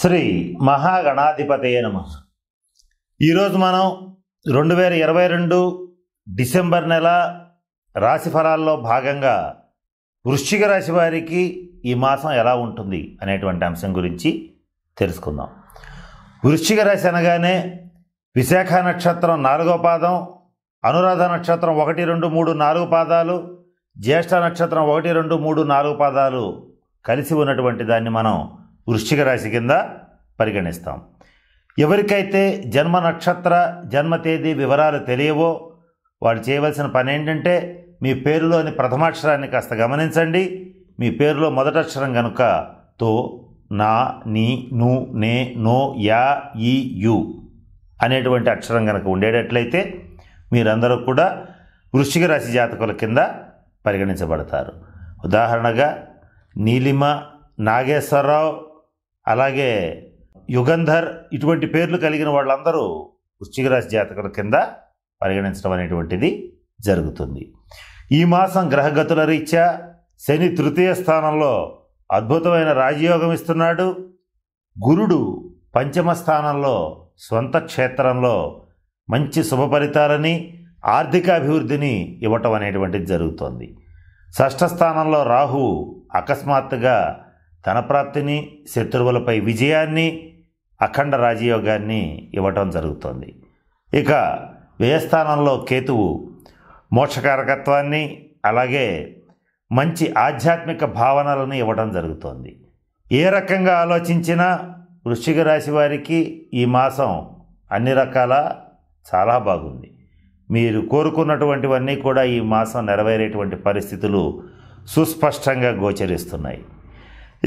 శ్రీ మహాగణాధిపతయే నమః. ఈరోజు మనం 2022 డిసెంబర్ నెల రాశి ఫలాల్లో భాగంగా వృశ్చిక రాశి వారికి ఈ మాసం ఎలా ఉంటుంది అనేటువంటి అంశం గురించి తెలుసుకుందాం. వృశ్చిక రాశి అనగానే విశాఖ నక్షత్రం 4వ పాదం, అనురాధ నక్షత్రం 1, 2, 3, 4 పాదాలు, జ్యేష్ఠ నక్షత్రం 1, 2, 3, 4 పాదాలు కలిసి ఉన్నటువంటి దాన్ని మనం వృశ్చిక రాశి కింద పరిగణిస్తాం. ఎవరికైతే జన్మ నక్షత్ర జన్మ తేదీ వివరాలు తెలియవో వాళ్ళు చేయవలసిన పని ఏంటంటే మీ పేరులోని ప్రథమాక్షరాన్ని కాస్త గమనించండి. మీ పేరులో మొదటి అక్షరం కనుక తో, నా, నీ, ను, నే, నో, యా, ఈ, యు అనేటువంటి అక్షరం కనుక ఉండేటట్లయితే మీరందరూ కూడా వృశ్చిక రాశి జాతకుల కింద పరిగణించబడతారు. ఉదాహరణగా నీలిమ, నాగేశ్వరరావు, అలాగే యుగంధర్ ఇటువంటి పేర్లు కలిగిన వాళ్ళందరూ వృశ్చిక రాశి జాతకుల కింద పరిగణించడం అనేటువంటిది జరుగుతుంది. ఈ మాసం గ్రహగతుల రీత్యా శని తృతీయ స్థానంలో అద్భుతమైన రాజయోగం ఇస్తున్నాడు. గురుడు పంచమ స్థానంలో స్వంత క్షేత్రంలో మంచి శుభ ఫలితాలని ఆర్థిక అభివృద్ధిని ఇవ్వటం అనేటువంటిది జరుగుతోంది. షష్ఠ స్థానంలో రాహువు అకస్మాత్తుగా ధనప్రాప్తిని, శత్రువులపై విజయాన్ని, అఖండ రాజయోగాన్ని ఇవ్వటం జరుగుతోంది. ఇక వ్యయస్థానంలో కేతువు మోక్షకారకత్వాన్ని, అలాగే మంచి ఆధ్యాత్మిక భావనలను ఇవ్వటం జరుగుతోంది. ఏ రకంగా ఆలోచించినా వృశ్చిక రాశి వారికి ఈ మాసం అన్ని రకాల చాలా బాగుంది. మీరు కోరుకున్నటువంటివన్నీ కూడా ఈ మాసం నెరవేరేటువంటి పరిస్థితులు సుస్పష్టంగా గోచరిస్తున్నాయి.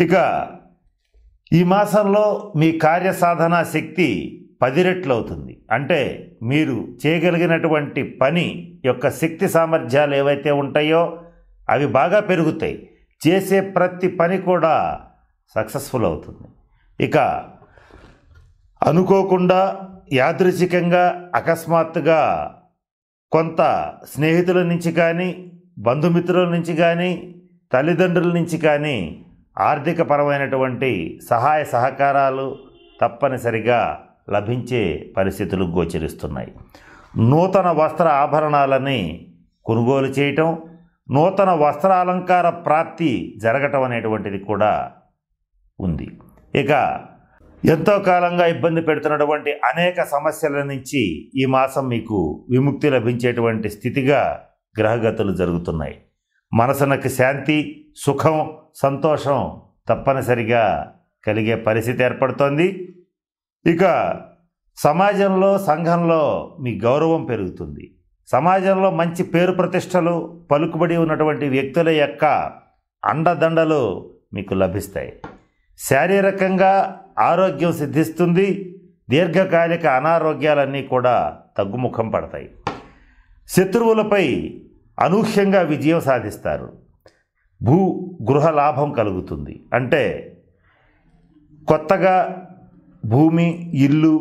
ఇక ఈ మాసంలో మీ కార్యసాధన శక్తి 10 రెట్లు అవుతుంది. అంటే మీరు చేయగలిగినటువంటి పని యొక్క శక్తి సామర్థ్యాలు ఏవైతే ఉంటాయో అవి బాగా పెరుగుతాయి. చేసే ప్రతి పని కూడా సక్సెస్ఫుల్ అవుతుంది. ఇక అనుకోకుండా యాదృచ్ఛికంగా అకస్మాత్తుగా కొంత స్నేహితుల నుంచి కానీ, బంధుమిత్రుల నుంచి కానీ, తల్లిదండ్రుల నుంచి కానీ ఆర్థిక పరమైనటువంటి సహాయ సహకారాలు తప్పనిసరిగా లభించే పరిస్థితులు గోచరిస్తున్నాయి. నూతన వస్త్ర ఆభరణాలని కొనుగోలు చేయటం, నూతన వస్త్ర అలంకార ప్రాప్తి జరగటం అనేటువంటిది కూడా ఉంది. ఇక ఎంతో కాలంగా ఇబ్బంది పెడుతున్నటువంటి అనేక సమస్యల నుంచి ఈ మాసం మీకు విముక్తి లభించేటువంటి స్థితిగా గ్రహగతులు జరుగుతున్నాయి. మనసునకు శాంతి, సుఖం, సంతోషం తప్పనిసరిగా కలిగే పరిస్థితి ఏర్పడుతోంది. ఇక సమాజంలో, సంఘంలో మీ గౌరవం పెరుగుతుంది. సమాజంలో మంచి పేరు ప్రతిష్టలు, పలుకుబడి ఉన్నటువంటి వ్యక్తుల యొక్క అండదండలు మీకు లభిస్తాయి. శారీరకంగా ఆరోగ్యం సిద్ధిస్తుంది. దీర్ఘకాలిక అనారోగ్యాలన్నీ కూడా తగ్గుముఖం పడతాయి. శత్రువులపై అనూహ్యంగా విజయం సాధిస్తారు. గృహ లాభం కలుగుతుంది. అంటే కొత్తగా భూమి, ఇల్లు,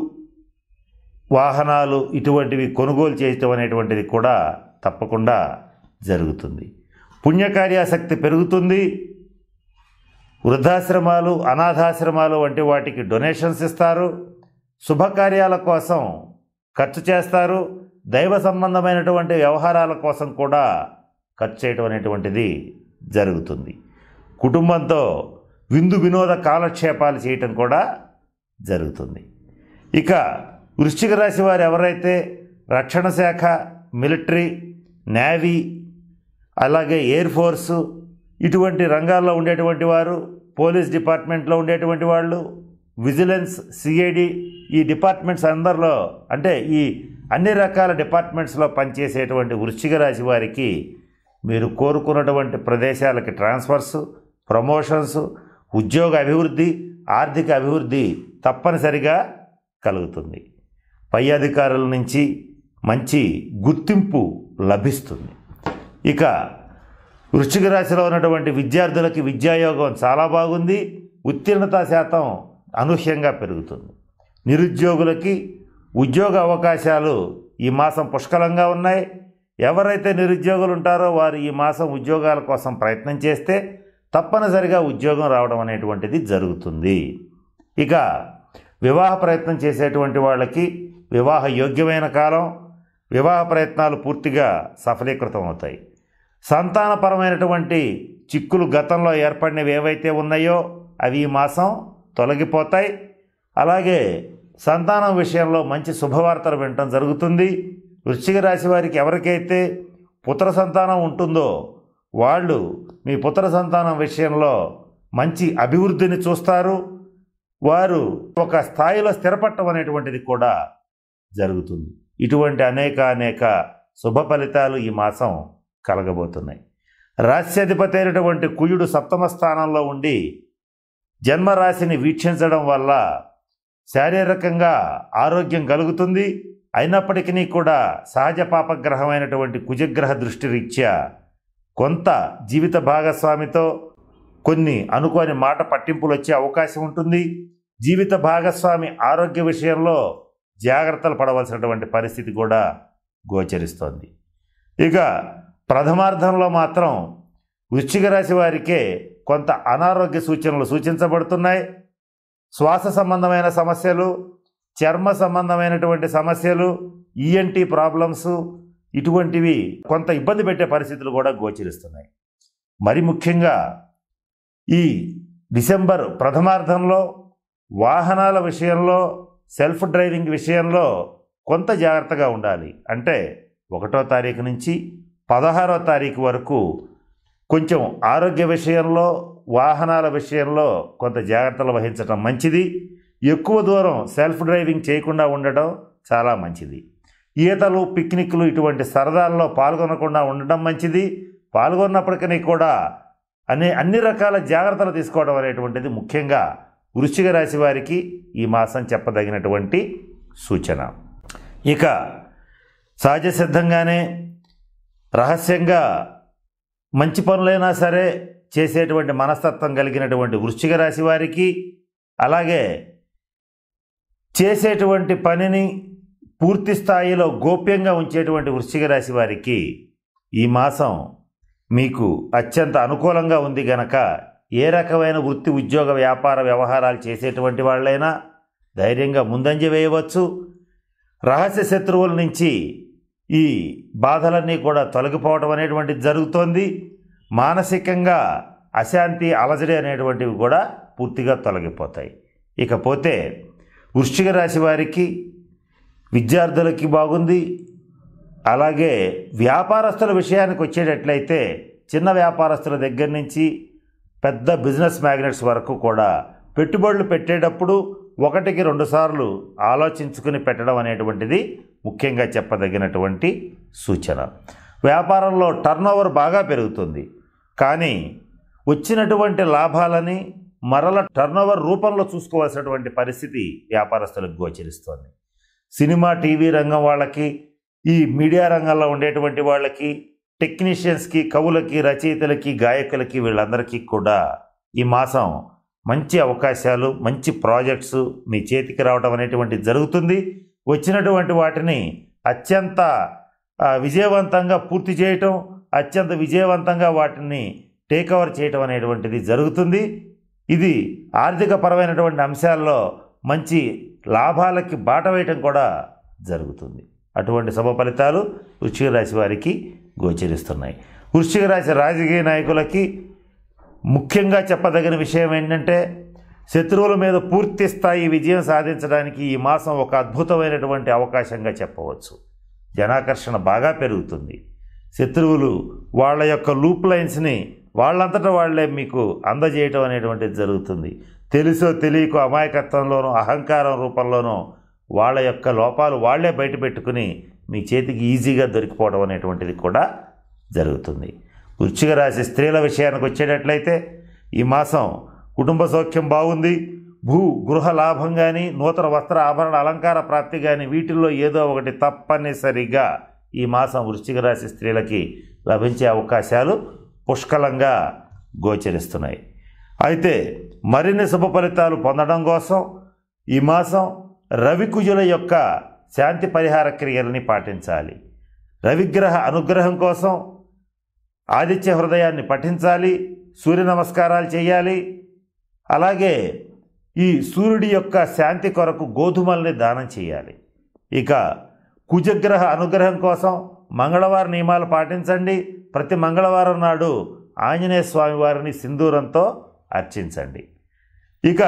వాహనాలు ఇటువంటివి కొనుగోలు చేయటం అనేటువంటిది కూడా తప్పకుండా జరుగుతుంది. పుణ్యకార్యాసక్తి పెరుగుతుంది. వృద్ధాశ్రమాలు, అనాథాశ్రమాలు వంటి వాటికి డొనేషన్స్ ఇస్తారు. శుభకార్యాల కోసం ఖర్చు చేస్తారు. దైవ సంబంధమైనటువంటి వ్యవహారాల కోసం కూడా ఖర్చు చేయటం అనేటువంటిది జరుగుతుంది. కుటుంబంతో విందు వినోద కాలక్షేపాలు చేయటం కూడా జరుగుతుంది. ఇక వృశ్చిక రాశి వారు ఎవరైతే రక్షణ శాఖ, మిలిటరీ, నేవీ, అలాగే ఎయిర్ ఫోర్సు ఇటువంటి రంగాల్లో ఉండేటువంటి వారు, పోలీస్ డిపార్ట్మెంట్లో ఉండేటువంటి వాళ్ళు, విజిలెన్స్, సిఐడి ఈ డిపార్ట్మెంట్స్ అందరిలో అంటే ఈ అన్ని రకాల డిపార్ట్మెంట్స్లో పనిచేసేటువంటి వృశ్చిక రాశి వారికి మీరు కోరుకున్నటువంటి ప్రదేశాలకి ట్రాన్స్ఫర్స్, ప్రమోషన్స్, ఉద్యోగ అభివృద్ధి, ఆర్థిక అభివృద్ధి తప్పనిసరిగా కలుగుతుంది. పై అధికారుల నుంచి మంచి గుర్తింపు లభిస్తుంది. ఇక వృశ్చిక రాశిలో ఉన్నటువంటి విద్యార్థులకి విద్యాయోగం చాలా బాగుంది. ఉత్తీర్ణత శాతం అనూహ్యంగా పెరుగుతుంది. నిరుద్యోగులకి ఉద్యోగ అవకాశాలు ఈ మాసం పుష్కలంగా ఉన్నాయి. ఎవరైతే నిరుద్యోగులు ఉంటారో వారు ఈ మాసం ఉద్యోగాల కోసం ప్రయత్నం చేస్తే తప్పనిసరిగా ఉద్యోగం రావడం అనేటువంటిది జరుగుతుంది. ఇక వివాహ ప్రయత్నం చేసేటువంటి వాళ్ళకి వివాహ యోగ్యమైన కాలం, వివాహ ప్రయత్నాలు పూర్తిగా సఫలీకృతం అవుతాయి. సంతానపరమైనటువంటి చిక్కులు గతంలో ఏర్పడినవి ఏవైతే ఉన్నాయో అవి ఈ మాసం తొలగిపోతాయి. అలాగే సంతానం విషయంలో మంచి శుభవార్తలు వినటం జరుగుతుంది. వృశ్చిక రాశి వారికి ఎవరికైతే పుత్ర సంతానం ఉంటుందో వాళ్ళు మీ పుత్ర సంతానం విషయంలో మంచి అభివృద్ధిని చూస్తారు. వారు ఒక స్థాయిలో స్థిరపడటం అనేటువంటిది కూడా జరుగుతుంది. ఇటువంటి అనేక శుభ ఫలితాలు ఈ మాసం కలగబోతున్నాయి. రాశ్యాధిపతి అయినటువంటి కుజుడు సప్తమ స్థానంలో ఉండి జన్మరాశిని వీక్షించడం వల్ల శారీరకంగా ఆరోగ్యం కలుగుతుంది. అయినప్పటికీ కూడా సహజ పాపగ్రహమైనటువంటి కుజగ్రహ దృష్టి రీత్యా కొంత జీవిత భాగస్వామితో కొన్ని అనుకోని మాట పట్టింపులు వచ్చే అవకాశం ఉంటుంది. జీవిత భాగస్వామి ఆరోగ్య విషయంలో జాగ్రత్తలు పడవలసినటువంటి పరిస్థితి కూడా గోచరిస్తోంది. ఇక ప్రథమార్థంలో మాత్రం వృశ్చిక రాశి వారికే కొంత అనారోగ్య సూచనలు సూచించబడుతున్నాయి. శ్వాస సంబంధమైన సమస్యలు, చర్మ సంబంధమైనటువంటి సమస్యలు, ఈఎన్టీ ప్రాబ్లమ్స్ ఇటువంటివి కొంత ఇబ్బంది పెట్టే పరిస్థితులు కూడా గోచరిస్తున్నాయి. మరి ముఖ్యంగా ఈ డిసెంబర్ ప్రథమార్థంలో వాహనాల విషయంలో, సెల్ఫ్ డ్రైవింగ్ విషయంలో కొంత జాగ్రత్తగా ఉండాలి. అంటే 1వ తారీఖు నుంచి 16వ తారీఖు వరకు కొంచెం ఆరోగ్య విషయంలో, వాహనాల విషయంలో కొంత జాగ్రత్తలు వహించడం మంచిది. ఎక్కువ దూరం సెల్ఫ్ డ్రైవింగ్ చేయకుండా ఉండడం చాలా మంచిది. ఈతలు, పిక్నిక్లు ఇటువంటి సరదాల్లో పాల్గొనకుండా ఉండడం మంచిది. పాల్గొన్నప్పటికీ కూడా అన్ని రకాల జాగ్రత్తలు తీసుకోవడం అనేటువంటిది ముఖ్యంగా వృశ్చిక రాశి వారికి ఈ మాసం చెప్పదగినటువంటి సూచన. ఇక సహజ సిద్ధంగానే రహస్యంగా మంచి పనులైనా సరే చేసేటువంటి మనస్తత్వం కలిగినటువంటి వృశ్చిక రాశి వారికి, అలాగే చేసేటువంటి పనిని పూర్తి స్థాయిలో గోప్యంగా ఉంచేటువంటి వృశ్చిక రాశి వారికి ఈ మాసం మీకు అత్యంత అనుకూలంగా ఉంది గనక ఏ రకమైన వృత్తి, ఉద్యోగ, వ్యాపార వ్యవహారాలు చేసేటువంటి వాళ్ళైనా ధైర్యంగా ముందంజ వేయవచ్చు. రహస్య శత్రువుల నుంచి ఈ బాధలన్నీ కూడా తొలగిపోవడం అనేటువంటిది జరుగుతోంది. మానసికంగా అశాంతి, అలజడి అనేటువంటివి కూడా పూర్తిగా తొలగిపోతాయి. ఇకపోతే వృశ్చిక రాశి వారికి, విద్యార్థులకి బాగుంది. అలాగే వ్యాపారస్తుల విషయానికి వచ్చేటట్లయితే చిన్న వ్యాపారస్తుల దగ్గర నుంచి పెద్ద బిజినెస్ మ్యాగ్నెట్స్ వరకు కూడా పెట్టుబడులు పెట్టేటప్పుడు 1కి 2 సార్లు ఆలోచించుకుని పెట్టడం అనేటువంటిది ముఖ్యంగా చెప్పదగినటువంటి సూచన. వ్యాపారంలో టర్నోవర్ బాగా పెరుగుతుంది. కానీ వచ్చినటువంటి లాభాలని మరల టర్నోవర్ రూపంలో చూసుకోవాల్సినటువంటి పరిస్థితి వ్యాపారస్తులకు గోచరిస్తోంది. సినిమా, టీవీ రంగం వాళ్ళకి, ఈ మీడియా రంగంలో ఉండేటువంటి వాళ్ళకి, టెక్నీషియన్స్కి, కవులకి, రచయితలకి, గాయకులకి వీళ్ళందరికీ కూడా ఈ మాసం మంచి అవకాశాలు, మంచి ప్రాజెక్ట్స్ మీ చేతికి రావడం అనేటువంటిది జరుగుతుంది. వచ్చినటువంటి వాటిని అత్యంత విజయవంతంగా పూర్తి చేయటం, అత్యంత విజయవంతంగా వాటిని టేక్ఓవర్ చేయటం అనేటువంటిది జరుగుతుంది. ఇది ఆర్థిక పరమైనటువంటి అంశాల్లో మంచి లాభాలకి బాట వేయటం కూడా జరుగుతుంది. అటువంటి శుభ ఫలితాలు వృశ్చిక రాశి వారికి గోచరిస్తున్నాయి. వృశ్చిక రాశి రాజకీయ నాయకులకి ముఖ్యంగా చెప్పదగిన విషయం ఏంటంటే శత్రువుల మీద పూర్తి స్థాయి విజయం సాధించడానికి ఈ మాసం ఒక అద్భుతమైనటువంటి అవకాశంగా చెప్పవచ్చు. జనాకర్షణ బాగా పెరుగుతుంది. శత్రువులు వాళ్ళ యొక్క లూప్ లైన్స్ని వాళ్ళంతటా వాళ్లే మీకు అందజేయటం అనేటువంటిది జరుగుతుంది. తెలుసో తెలియకో అమాయకత్వంలోనూ, అహంకారం రూపంలోనూ వాళ్ళ యొక్క లోపాలు వాళ్లే బయట పెట్టుకుని మీ చేతికి ఈజీగా దొరికిపోవడం అనేటువంటిది కూడా జరుగుతుంది. వృశ్చిక రాశి స్త్రీల విషయానికి వచ్చేటట్లయితే ఈ మాసం కుటుంబ సౌఖ్యం బాగుంది. గృహ లాభం కానీ, నూతన వస్త్ర ఆభరణ అలంకార ప్రాప్తి కానీ వీటిల్లో ఏదో ఒకటి తప్పనిసరిగా ఈ మాసం వృశ్చిక రాశి స్త్రీలకి లభించే అవకాశాలు పుష్కలంగా గోచరిస్తున్నాయి. అయితే మరిన్ని శుభ ఫలితాలు పొందడం కోసం ఈ మాసం రవికుజుల యొక్క శాంతి పరిహార క్రియలని పాటించాలి. రవిగ్రహ అనుగ్రహం కోసం ఆదిత్య హృదయాన్ని పఠించాలి, సూర్య నమస్కారాలు చేయాలి. అలాగే ఈ సూర్యుడి యొక్క శాంతి కొరకు గోధుమల్ని దానం చేయాలి. ఇక కుజగ్రహ అనుగ్రహం కోసం మంగళవారం నియమాలు పాటించండి. ప్రతి మంగళవారం నాడు ఆంజనేయ స్వామి వారిని సింధూరంతో అర్చించండి. ఇక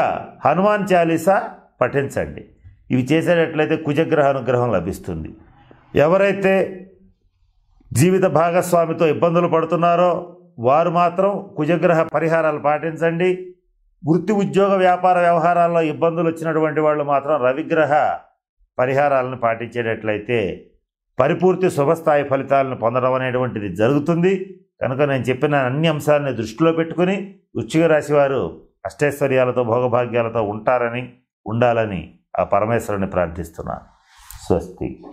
హనుమాన్ చాలీసా పఠించండి. ఇవి చేసేటట్లయితే కుజగ్రహ అనుగ్రహం లభిస్తుంది. ఎవరైతే జీవిత భాగస్వామితో ఇబ్బందులు పడుతున్నారో వారు మాత్రం కుజగ్రహ పరిహారాలు పాటించండి. వృత్తి ఉద్యోగ వ్యాపార వ్యవహారాల్లో ఇబ్బందులు వచ్చినటువంటి వాళ్ళు మాత్రం రవిగ్రహ పరిహారాలను పాటించేటట్లయితే పరిపూర్తి శుభస్థాయి ఫలితాలను పొందడం అనేటువంటిది జరుగుతుంది. కనుక నేను చెప్పిన అన్ని అంశాలని దృష్టిలో పెట్టుకుని వృశ్చిక రాశి వారు అష్టైశ్వర్యాలతో భోగభాగ్యాలతో ఉండాలని ఆ పరమేశ్వరుని ప్రార్థిస్తున్నాను. స్వస్తి.